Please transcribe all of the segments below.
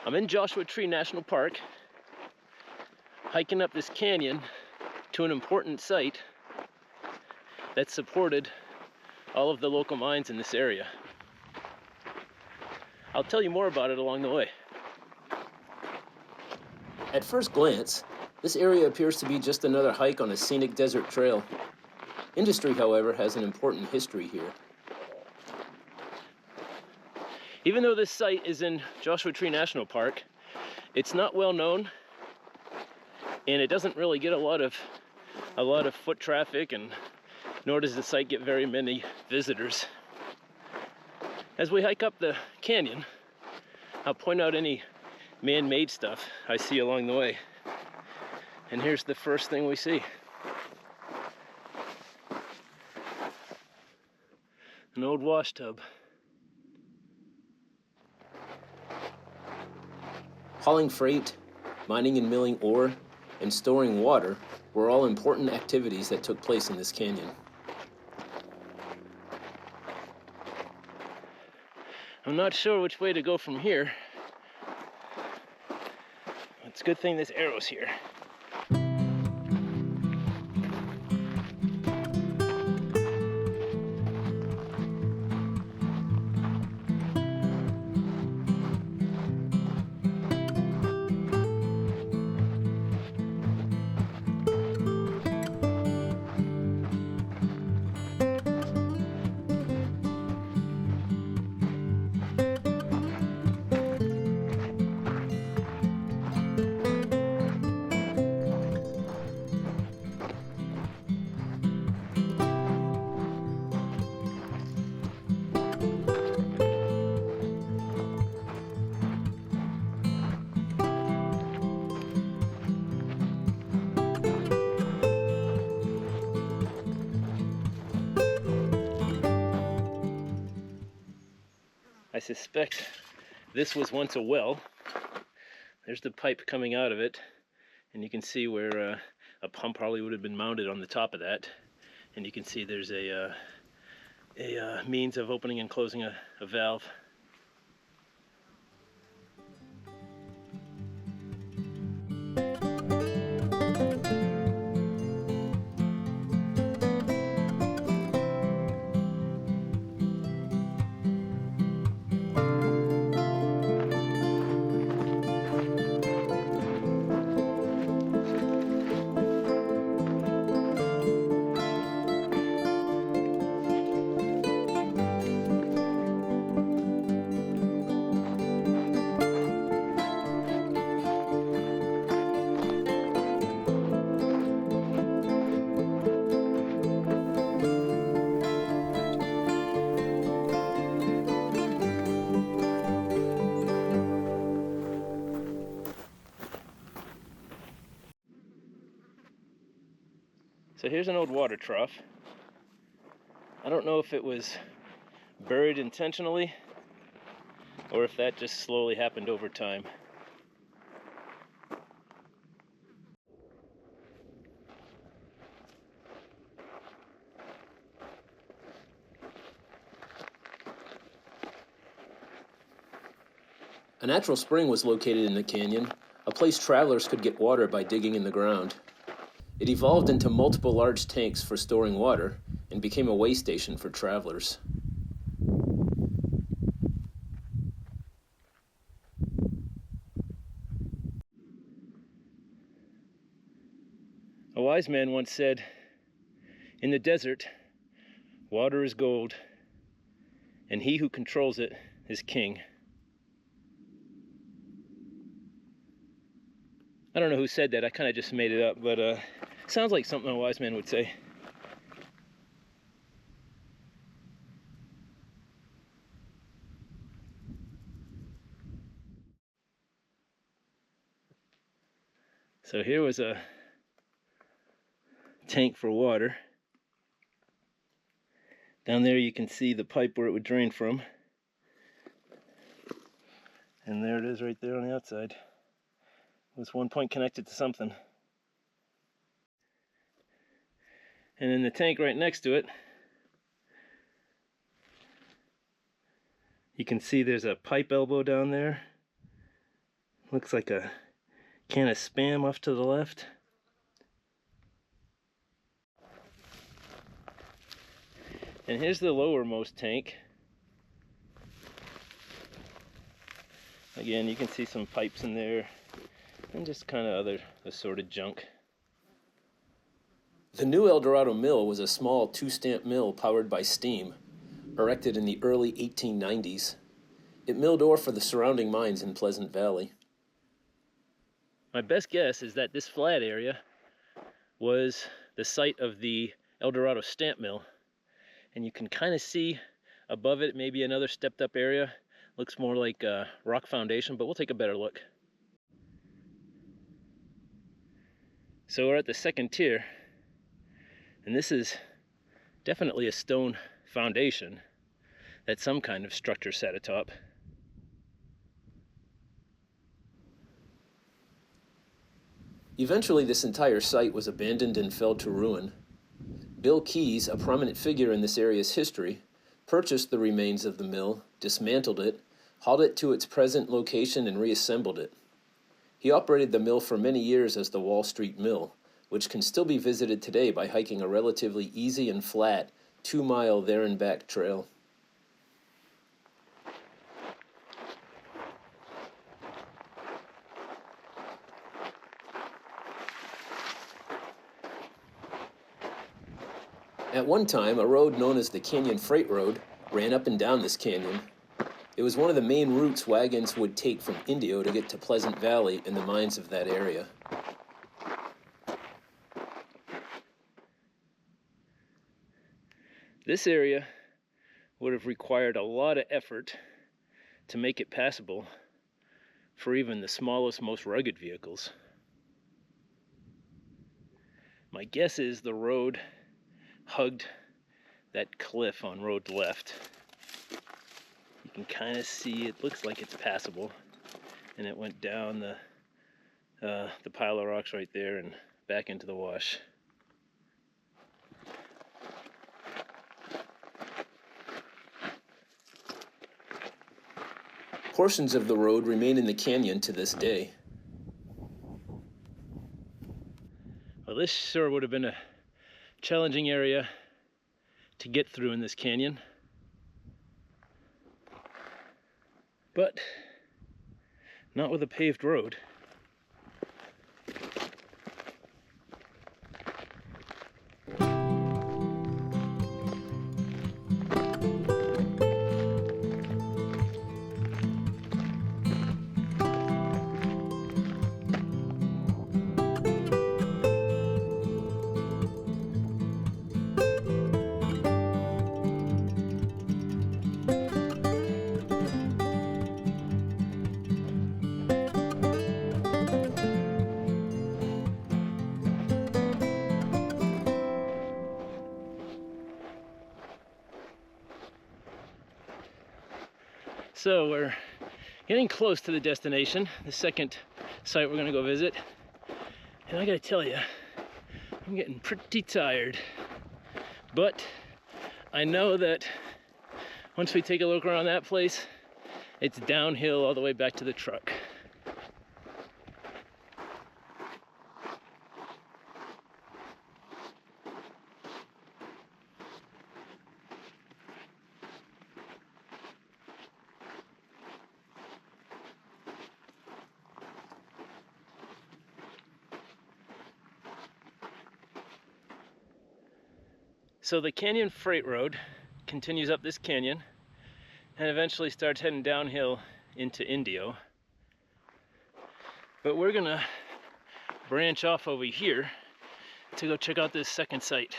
I'm in Joshua Tree National Park, hiking up this canyon to an important site that supported all of the local mines in this area. I'll tell you more about it along the way. At first glance, this area appears to be just another hike on a scenic desert trail. Industry, however, has an important history here. Even though this site is in Joshua Tree National Park, it's not well known, and it doesn't really get a lot of foot traffic, and nor does the site get very many visitors. As we hike up the canyon, I'll point out any man-made stuff I see along the way. And here's the first thing we see. An old wash tub. Hauling freight, mining and milling ore, and storing water were all important activities that took place in this canyon. I'm not sure which way to go from here. It's a good thing this arrow's here. I suspect this was once a well. There's the pipe coming out of it, and you can see where a pump probably would have been mounted on the top of that. And you can see there's a means of opening and closing a valve. So here's an old water trough. I don't know if it was buried intentionally or if that just slowly happened over time. A natural spring was located in the canyon, a place travelers could get water by digging in the ground. It evolved into multiple large tanks for storing water and became a way station for travelers. A wise man once said, "In the desert, water is gold, and he who controls it is king." I don't know who said that, I kind of just made it up, but sounds like something a wise man would say. So here was a tank for water. Down there you can see the pipe where it would drain from. And there it is right there on the outside. It was one point connected to something. And in the tank right next to it, you can see there's a pipe elbow down there Looks like a can of Spam off to the left. And here's the lowermost tank. Again, you can see some pipes in there and just kind of other assorted junk. The new Eldorado mill was a small two-stamp mill powered by steam, erected in the early 1890s. It milled ore for the surrounding mines in Pleasant Valley. My best guess is that this flat area was the site of the Eldorado stamp mill. And you can kind of see above it maybe another stepped up area. Looks more like a rock foundation, but we'll take a better look. So we're at the second tier, and this is definitely a stone foundation that some kind of structure sat atop. Eventually, this entire site was abandoned and fell to ruin. Bill Keyes, a prominent figure in this area's history, purchased the remains of the mill, dismantled it, hauled it to its present location, and reassembled it. He operated the mill for many years as the Wall Street Mill, which can still be visited today by hiking a relatively easy and flat 2-mile there and back trail. At one time, a road known as the Canyon Freight Road ran up and down this canyon. It was one of the main routes wagons would take from Indio to get to Pleasant Valley and the mines of that area. This area would have required a lot of effort to make it passable for even the smallest, most rugged vehicles. My guess is the road hugged that cliff on road left. You can kind of see it looks like it's passable, and it went down the pile of rocks right there and back into the wash. Portions of the road remain in the canyon to this day. Well, this sure would have been a challenging area to get through in this canyon, but not with a paved road. So we're getting close to the destination, the second site we're gonna go visit. And I gotta tell you, I'm getting pretty tired. But I know that once we take a look around that place, it's downhill all the way back to the truck. So the Canyon Freight Road continues up this canyon and eventually starts heading downhill into Indio. But we're gonna branch off over here to go check out this second site.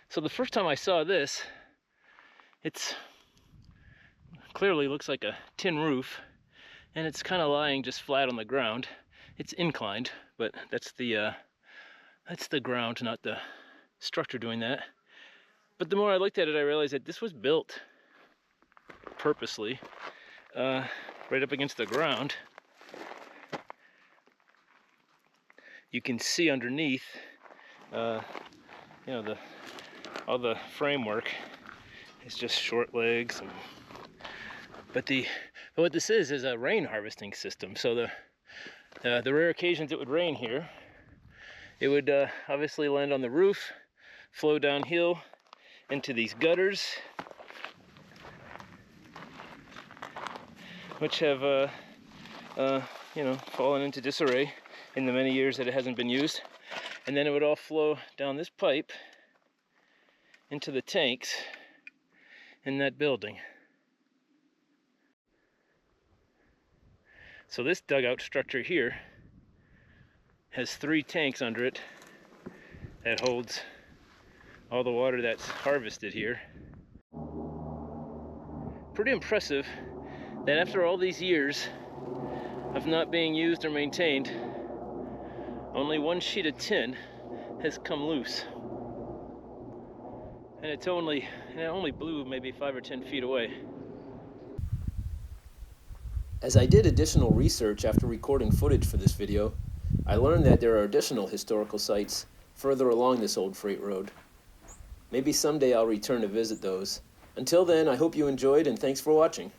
So the first time I saw this, it's clearly looks like a tin roof, and it's kind of lying just flat on the ground. It's inclined, but that's the ground, not the structure doing that. But the more I looked at it, I realized that this was built purposely right up against the ground. You can see underneath, you know, all the framework is just short legs. But what this is a rain harvesting system. So the rare occasions it would rain here, it would obviously land on the roof, flow downhill into these gutters, which have you know, fallen into disarray in the many years that it hasn't been used. And then it would all flow down this pipe into the tanks in that building. So this dugout structure here has 3 tanks under it that holds all the water that's harvested here. Pretty impressive that after all these years of not being used or maintained, only 1 sheet of tin has come loose. And it only blew maybe 5 or 10 feet away. As I did additional research after recording footage for this video, I learned that there are additional historical sites further along this old freight road. Maybe someday I'll return to visit those. Until then, I hope you enjoyed, and thanks for watching.